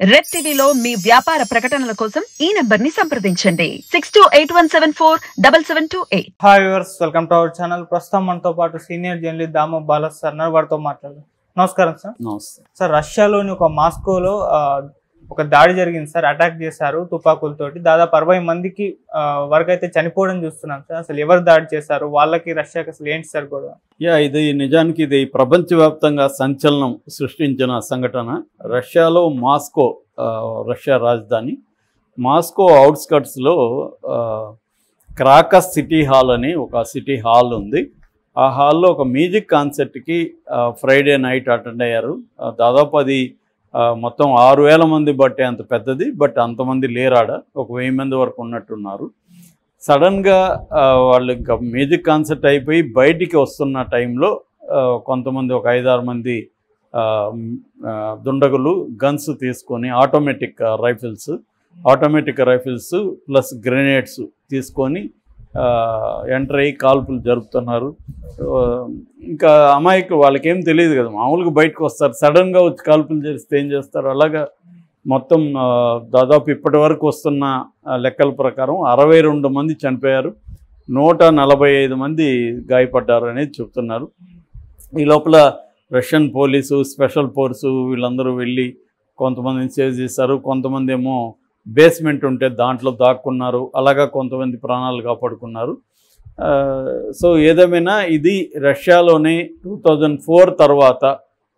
Red టీవీలో మీ వ్యాపార ప్రకటనల కోసం ఈ నంబర్ ని సంప్రదించండి 6281747728. Hi viewers, welcome to our channel. ప్రస్తుతం మనతో పాటు సీనియర్ జర్నలిస్ట్ దాము బాలాస్ సార్ వారితో మాట్లాడదాం. నమస్కారం సార్. నమస్తే సార్, రష్యాలోని ఒక మాస్కోలో ఒక దాడి జరిగింది సార్. అటాక్ చేశారు తుపాకులతోటి. దాదాపు 60 మందికి వరకు అయితే చనిపోవడం చూస్తున్నాం సార్. అసలు ఎవరు దాడి చేశారు, వాళ్ళకి రష్యాకి అసలు ఏంటి సార్ గొడవ? ఇది నిజానికి ఇది ప్రపంచవ్యాప్తంగా సంచలనం సృష్టించిన సంఘటన. రష్యాలో మాస్కో, రష్యా రాజధాని మాస్కో అవుట్స్కట్స్లో క్రాకస్ సిటీ హాల్ అని ఒక సిటీ హాల్ ఉంది. ఆ హాల్లో ఒక మ్యూజిక్ కాన్సర్ట్కి ఫ్రైడే నైట్ అటెండ్ అయ్యారు. దాదాపు అది మొత్తం 6000 మంది బట్టే అంత పెద్దది. బట్ అంతమంది లేరాడ, ఒక 1000 మంది వరకు ఉన్నట్టున్నారు. సడన్గా వాళ్ళు ఇంకా మ్యూజిక్ కాన్సర్ట్ అయిపోయి బయటికి వస్తున్న టైంలో కొంతమంది ఒక 5-6 మంది దుండగులు గన్స్ తీసుకొని ఆటోమేటిక్ రైఫిల్స్ ప్లస్ గ్రెనేడ్స్ తీసుకొని ఎంటర్ అయ్యి కాల్పులు జరుపుతున్నారు. ఇంకా అమాయకులు, వాళ్ళకేం తెలియదు కదా, మామూలుగా బయటకు వస్తారు, సడన్గా వచ్చి కాల్పులు చేస్తే ఏం చేస్తారు. అలాగా మొత్తం దాదాపు ఇప్పటి వరకు వస్తున్న లెక్కల ప్రకారం 62 మంది చనిపోయారు, 145 మంది గాయపడ్డారు అనేది చెప్తున్నారు. ఈ లోపల రష్యన్ పోలీసు, స్పెషల్ ఫోర్సు వీళ్ళందరూ వెళ్ళి కొంతమందిని సేవ్ చేశారు. కొంతమంది ఏమో బేస్మెంట్ ఉంటే దాంట్లో దాక్కున్నారు. అలాగా కొంతమంది ప్రాణాలు కాపాడుకున్నారు. సో ఏదేమైనా ఇది రష్యాలోనే 2004 తర్వాత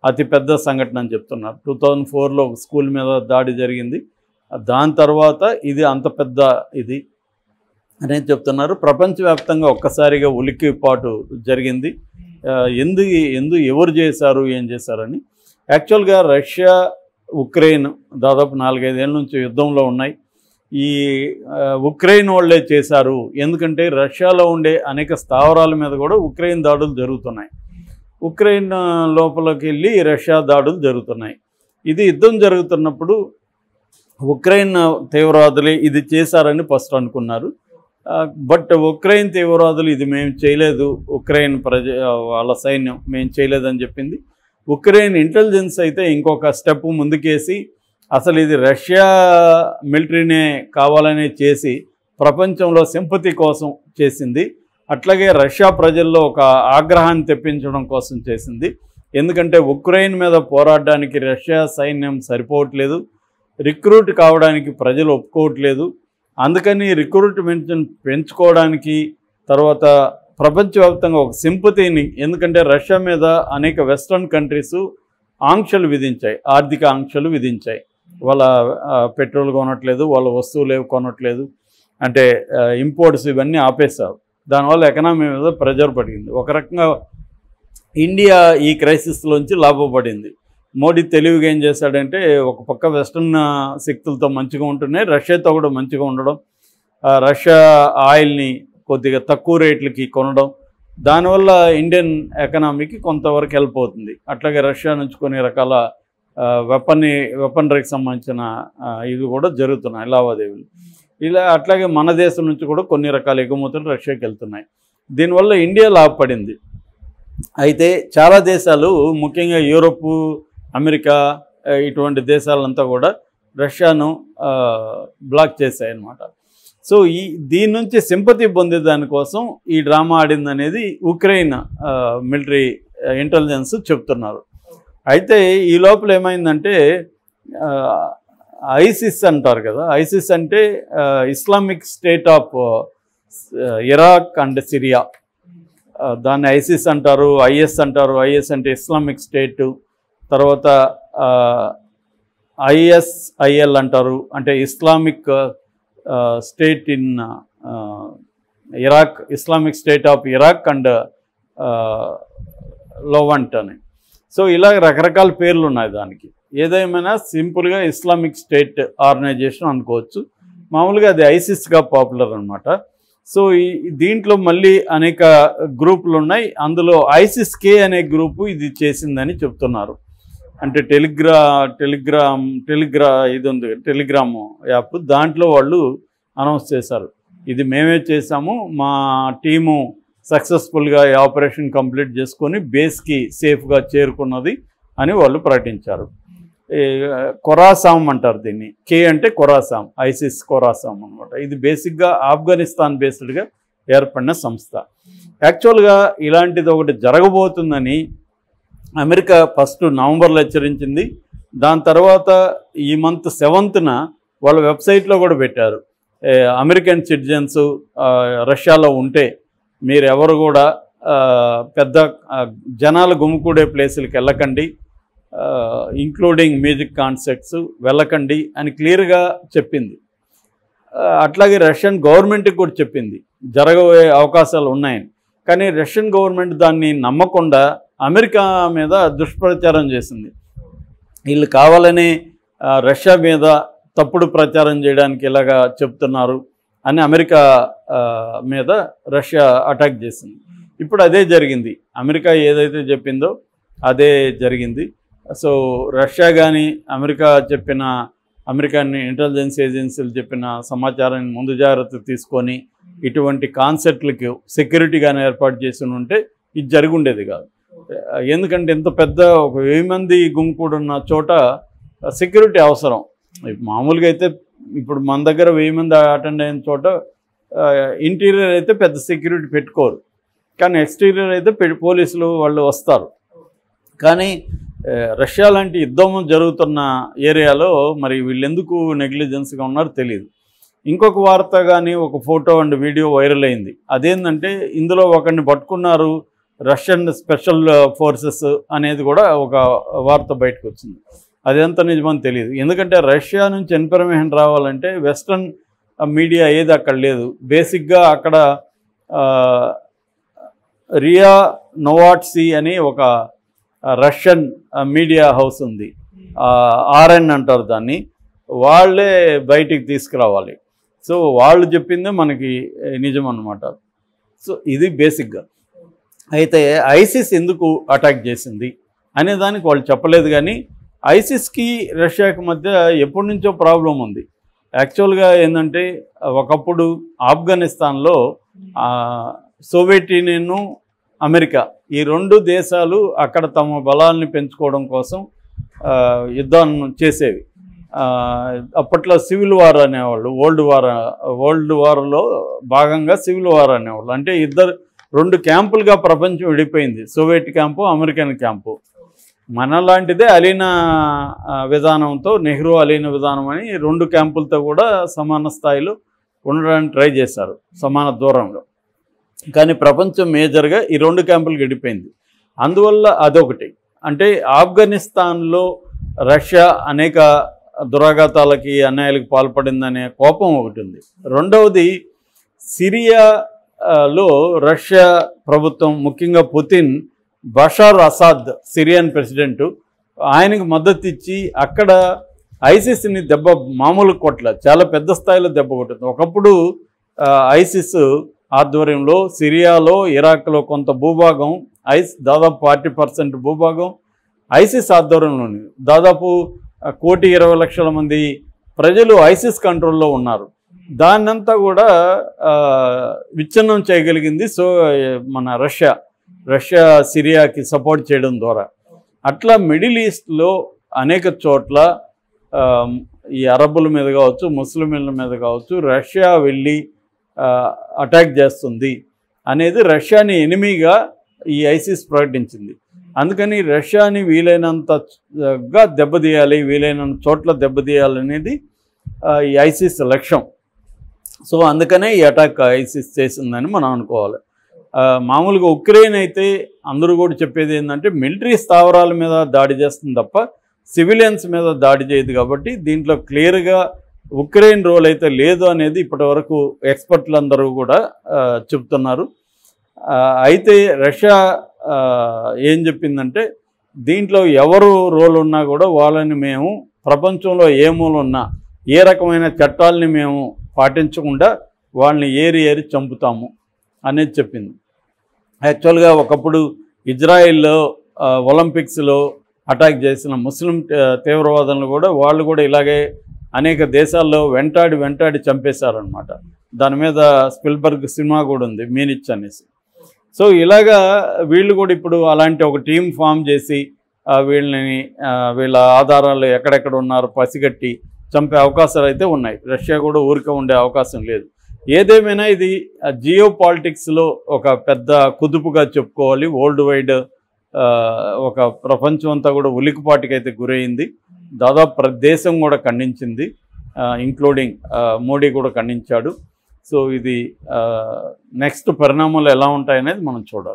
అతిపెద్ద సంఘటన అని చెప్తున్నారు. 2004లో స్కూల్ మీద దాడి జరిగింది. దాని తర్వాత ఇది అంత పెద్ద ఇది అనేది చెప్తున్నారు. ప్రపంచవ్యాప్తంగా ఒక్కసారిగా ఉలిక్కిపాటు జరిగింది. ఎవరు చేశారు, ఏం చేశారని. యాక్చువల్గా రష్యా, ఉక్రెయిన్ దాదాపు 4-5 ఏళ్ళ నుంచి యుద్ధంలో ఉన్నాయి. ఈ ఉక్రెయిన్ వాళ్ళే చేశారు. ఎందుకంటే రష్యాలో ఉండే అనేక స్థావరాల మీద కూడా ఉక్రెయిన్ దాడులు జరుగుతున్నాయి. ఉక్రెయిన్ లోపలికి వెళ్ళి రష్యా దాడులు జరుగుతున్నాయి. ఇది యుద్ధం జరుగుతున్నప్పుడు ఉక్రెయిన్ తీవ్రవాదులే ఇది చేశారని ఫస్ట్ అనుకున్నారు. బట్ ఉక్రెయిన్ తీవ్రవాదులు ఇది మేము చేయలేదు, ఉక్రెయిన్ వాళ్ళ సైన్యం మేము చేయలేదని చెప్పింది. ఉక్రెయిన్ ఇంటెలిజెన్స్ అయితే ఇంకొక స్టెప్ ముందుకేసి అసలు ఇది రష్యా మిలిటరీనే కావాలనే చేసి ప్రపంచంలో సింపతి కోసం చేసింది. అట్లాగే రష్యా ప్రజల్లో ఒక ఆగ్రహాన్ని తెప్పించడం కోసం చేసింది. ఎందుకంటే ఉక్రెయిన్ మీద పోరాడడానికి రష్యా సైన్యం సరిపోవట్లేదు, రిక్రూట్ కావడానికి ప్రజలు ఒప్పుకోవట్లేదు. అందుకని రిక్రూట్మెంట్ పెంచుకోవడానికి తర్వాత ప్రపంచవ్యాప్తంగా ఒక సింపతిని, ఎందుకంటే రష్యా మీద అనేక వెస్ట్రన్ కంట్రీస్ ఆంక్షలు విధించాయి, ఆర్థిక ఆంక్షలు విధించాయి. వాళ్ళ పెట్రోల్ కొనట్లేదు, వాళ్ళ వస్తువులు కొనట్లేదు, అంటే ఇంపోర్ట్స్ ఇవన్నీ ఆపేశారు. దానివల్ల ఎకనామీ మీద ప్రెజర్ పడింది. ఒక రకంగా ఇండియా ఈ క్రైసిస్లోంచి లాభపడింది. మోడీ తెలివిగా ఏం చేశాడంటే, ఒక పక్క వెస్ట్రన్ శక్తులతో మంచిగా ఉంటున్నాయి, రష్యాతో కూడా మంచిగా ఉండడం, రష్యా ఆయిల్ని కొద్దిగా తక్కువ రేట్లకి కొనడం, దానివల్ల ఇండియన్ ఎకనామీకి కొంతవరకు హెల్ప్ అవుతుంది. అట్లాగే రష్యా నుంచి కొన్ని రకాల వెపనరీకి సంబంధించిన ఇవి కూడా జరుగుతున్నాయి, లావాదేవీలు. అట్లాగే మన దేశం నుంచి కూడా కొన్ని రకాల ఎగుమతులు రష్యాకి వెళ్తున్నాయి. దీనివల్ల ఇండియా లాభపడింది. అయితే చాలా దేశాలు, ముఖ్యంగా యూరోపు, అమెరికా ఇటువంటి దేశాలంతా కూడా రష్యాను బ్లాక్ చేశాయి అన్నమాట. సో దీని నుంచి సింపతి పొందే దానికోసం ఈ డ్రామా ఆడింది అనేది ఉక్రెయిన్ మిలిటరీ ఇంటెలిజెన్స్ చెప్తున్నారు. అయితే ఈ లోపల ఏమైందంటే, ఐసిస్ అంటారు కదా, ఐసిస్ అంటే Islamic state of Iraq and Syria, దాన్ని ఐసిస్ అంటారు, ఐఎస్ అంటారు. ఐఎస్ అంటే ఇస్లామిక్ స్టేటు, తర్వాత ఐఎస్ఐఎల్ అంటారు, అంటే Islamic state in Iraq, Islamic state of Iraq and Levant అని. సో ఇలా రకరకాల పేర్లు ఉన్నాయి దానికి. ఏదేమైనా సింపుల్గా ఇస్లామిక్ స్టేట్ ఆర్గనైజేషన్ అనుకోవచ్చు. మామూలుగా అది ఐసిస్గా పాపులర్ అనమాట. సో దీంట్లో మళ్ళీ అనేక గ్రూపులు ఉన్నాయి. అందులో ఐసిస్-K అనే గ్రూపు ఇది చేసిందని చెప్తున్నారు. అంటే టెలిగ్రామ్ యాప్, దాంట్లో వాళ్ళు అనౌన్స్ చేశారు, ఇది మేమే చేశాము, మా టీము సక్సెస్ఫుల్గా ఈ ఆపరేషన్ కంప్లీట్ చేసుకొని బేస్కి సేఫ్గా చేరుకున్నది అని వాళ్ళు ప్రకటించారు. ఖొరాసాం అంటారు దీన్ని. కే అంటే ఖొరాసాం, ఐసిస్ ఖొరాసాం అనమాట. ఇది బేసిక్గా ఆఫ్ఘనిస్తాన్ బేస్డ్గా ఏర్పడిన సంస్థ. యాక్చువల్గా ఇలాంటిది ఒకటి జరగబోతుందని అమెరికా ఫస్ట్ నవంబర్లో హెచ్చరించింది. దాని తర్వాత ఈ మంత్ 7న వాళ్ళ వెబ్సైట్లో కూడా పెట్టారు, అమెరికన్ సిటిజన్స్ రష్యాలో ఉంటే మీరు ఎవరు కూడా పెద్ద జనాలు గుమికూడే ప్లేసులకి వెళ్ళకండి, ఇంక్లూడింగ్ మ్యూజిక్ కాన్సర్ట్స్ వెళ్ళకండి అని క్లియర్గా చెప్పింది. అట్లాగే రష్యన్ గవర్నమెంట్కి కూడా చెప్పింది జరగబోయే అవకాశాలు ఉన్నాయని. కానీ రష్యన్ గవర్నమెంట్ దాన్ని నమ్మకుండా అమెరికా మీద దుష్ప్రచారం చేసింది. వీళ్ళు కావాలని రష్యా మీద తప్పుడు ప్రచారం చేయడానికి ఇలాగా చెప్తున్నారు అని అమెరికా మీద రష్యా అటాక్ చేసింది. ఇప్పుడు అదే జరిగింది. అమెరికా ఏదైతే చెప్పిందో అదే జరిగింది. సో రష్యా కానీ అమెరికన్ ఇంటెలిజెన్స్ ఏజెన్సీలు చెప్పిన సమాచారాన్ని ముందు జాగ్రత్త తీసుకొని ఇటువంటి కాన్సర్ట్లకి సెక్యూరిటీ కానీ ఏర్పాటు చేసి ఉంటే ఇది జరిగి ఉండేది కాదు. ఎందుకంటే ఇంత పెద్ద ఒక 1000 మంది గుంపుడున్న చోట సెక్యూరిటీ అవసరం. మామూలుగా అయితే ఇప్పుడు మన దగ్గర 1000 మంది అటెండ్ అయిన చోట ఇంటీరియర్ అయితే పెద్ద సెక్యూరిటీ పెట్టుకోరు, కానీ ఎక్స్టీరియర్ అయితే పోలీసులు వాళ్ళు వస్తారు. కానీ రష్యా లాంటి యుద్ధం జరుగుతున్న ఏరియాలో మరి వీళ్ళు ఎందుకు నెగ్లిజెన్స్గా ఉన్నారో తెలియదు. ఇంకొక వార్త కానీ ఒక ఫోటో అండ్ వీడియో వైరల్ అయింది. అదేంటంటే ఇందులో ఒకరిని పట్టుకున్నారు రష్యన్ స్పెషల్ ఫోర్సెస్ అనేది కూడా ఒక వార్త బయటకు వచ్చింది. అదెంత నిజమని తెలియదు. ఎందుకంటే రష్యా నుంచి ఇన్ఫర్మేషన్ రావాలంటే వెస్ట్రన్ మీడియా ఏది అక్కడ లేదు. బేసిక్గా అక్కడ రియా నోవాట్సీ అని ఒక రష్యన్ మీడియా హౌస్ ఉంది, ఆర్ఎన్ అంటారు దాన్ని. వాళ్ళే బయటికి తీసుకురావాలి. సో వాళ్ళు చెప్పిందే మనకి నిజం అన్నమాట. సో ఇది బేసిక్గా. అయితే ఐసిస్ ఎందుకు అటాక్ చేసింది అనే దానికి వాళ్ళు చెప్పలేదు. కానీ ఐసిస్కి రష్యాకి మధ్య ఎప్పటి నుంచో ప్రాబ్లం ఉంది. యాక్చువల్గా ఏంటంటే ఒకప్పుడు ఆఫ్ఘనిస్తాన్లో సోవియట్ యూనియన్, అమెరికా ఈ 2 దేశాలు అక్కడ తమ బలాల్ని పెంచుకోవడం కోసం యుద్ధాన్ని చేసేవి. అప్పట్లో సివిల్ వార్ అనేవాళ్ళు, వరల్డ్ వార్లో భాగంగా సివిల్ వార్ అనేవాళ్ళు. అంటే 2 క్యాంపులుగా ప్రపంచం విడిపోయింది, సోవియట్ క్యాంపు, అమెరికన్ క్యాంపు. మనలాంటిదే అలీనా విధానంతో, నెహ్రూ అలీనా విధానం అని 2 క్యాంపులతో కూడా సమాన స్థాయిలో ఉండడానికి ట్రై చేశారు, సమాన దూరంలో. కానీ ప్రపంచం మేజర్గా ఈ 2 క్యాంపులు గడిపోయింది. అందువల్ల అదొకటి. అంటే ఆఫ్ఘనిస్తాన్లో రష్యా అనేక దురాఘాతాలకి, అన్యాయాలకు పాల్పడిందనే కోపం ఒకటి ఉంది. రెండవది, సిరియాలో రష్యా ప్రభుత్వం, ముఖ్యంగా పుతిన్, బషార్ అసాద్ సిరియన్ ప్రెసిడెంటు, ఆయనకు మద్దతు ఇచ్చి అక్కడ ఐసిస్ని మామూలు కొట్ల చాలా పెద్ద స్థాయిలో దెబ్బ కొట్టింది. ఒకప్పుడు ఐసిస్ ఆధ్వర్యంలో సిరియాలో, ఇరాక్లో కొంత భూభాగం, దాదాపు 40% భూభాగం ఐసిస్ ఆధ్వర్యంలో ఉంది. దాదాపు 1,20,00,000 మంది ప్రజలు ఐసిస్ కంట్రోల్లో ఉన్నారు. దాన్నంతా కూడా విచ్ఛిన్నం చేయగలిగింది మన రష్యా సిరియాకి సపోర్ట్ చేయడం ద్వారా. అట్లా మిడిల్ ఈస్ట్లో అనేక చోట్ల ఈ అరబ్బుల మీద కావచ్చు, ముస్లింల మీద కావచ్చు, రష్యా వెళ్ళి అటాక్ చేస్తుంది అనేది రష్యాని ఎనిమీగా ఈ ఐసిస్ ప్రకటించింది. అందుకని రష్యాని వీలైనంతగా దెబ్బతీయాలి, వీలైనంత చోట్ల దెబ్బతీయాలనేది ఈ ఐసిస్ లక్ష్యం. సో అందుకనే ఈ అటాక్ ఐసిస్ చేసిందని మనం అనుకోవాలి. మామూలుగా ఉక్రెయిన్ అయితే అందరూ కూడా చెప్పేది ఏంటంటే మిలిటరీ స్థావరాల మీద దాడి చేస్తుంది తప్ప సివిలియన్స్ మీద దాడి చేయదు. కాబట్టి దీంట్లో క్లియర్గా ఉక్రెయిన్ రోల్ అయితే లేదు అనేది ఇప్పటివరకు ఎక్స్పర్ట్లు అందరూ కూడా చెప్తున్నారు. అయితే రష్యా ఏం చెప్పిందంటే దీంట్లో ఎవరు రోల్ ఉన్నా కూడా వాళ్ళని మేము ప్రపంచంలో ఏ మూల ఉన్నా ఏ రకమైన చట్టాలని మేము పాటించకుండా వాళ్ళని ఏరి చంపుతాము అనేది చెప్పింది. యాక్చువల్గా ఒకప్పుడు ఇజ్రాయిల్లో ఒలింపిక్స్లో అటాక్ చేసిన ముస్లిం తీవ్రవాదులను కూడా వాళ్ళు కూడా ఇలాగే అనేక దేశాల్లో వెంటాడి చంపేశారనమాట. దాని మీద స్పిల్బర్గ్ సినిమా కూడా ఉంది, మీనిచ్ అనేసి. సో ఇలాగా వీళ్ళు కూడా ఇప్పుడు అలాంటి ఒక టీం ఫామ్ చేసి వీళ్ళని వీళ్ళ ఆధారాలు ఎక్కడెక్కడ ఉన్నారో పసిగట్టి చంపే అవకాశాలు అయితే ఉన్నాయి. రష్యా కూడా ఊరికే ఉండే అవకాశం లేదు. ఏదేమైనా ఇది జియో పాలిటిక్స్లో ఒక పెద్ద కుదుపుగా చెప్పుకోవాలి. వరల్డ్ వైడ్ ఒక ప్రపంచం అంతా కూడా ఉలికిపాటికైతే గురైంది. దాదాపు ప్రతి దేశం కూడా ఖండించింది, ఇంక్లూడింగ్ మోడీ కూడా ఖండించాడు. సో ఇది నెక్స్ట్ పరిణామాలు ఎలా ఉంటాయనేది మనం చూడాలి.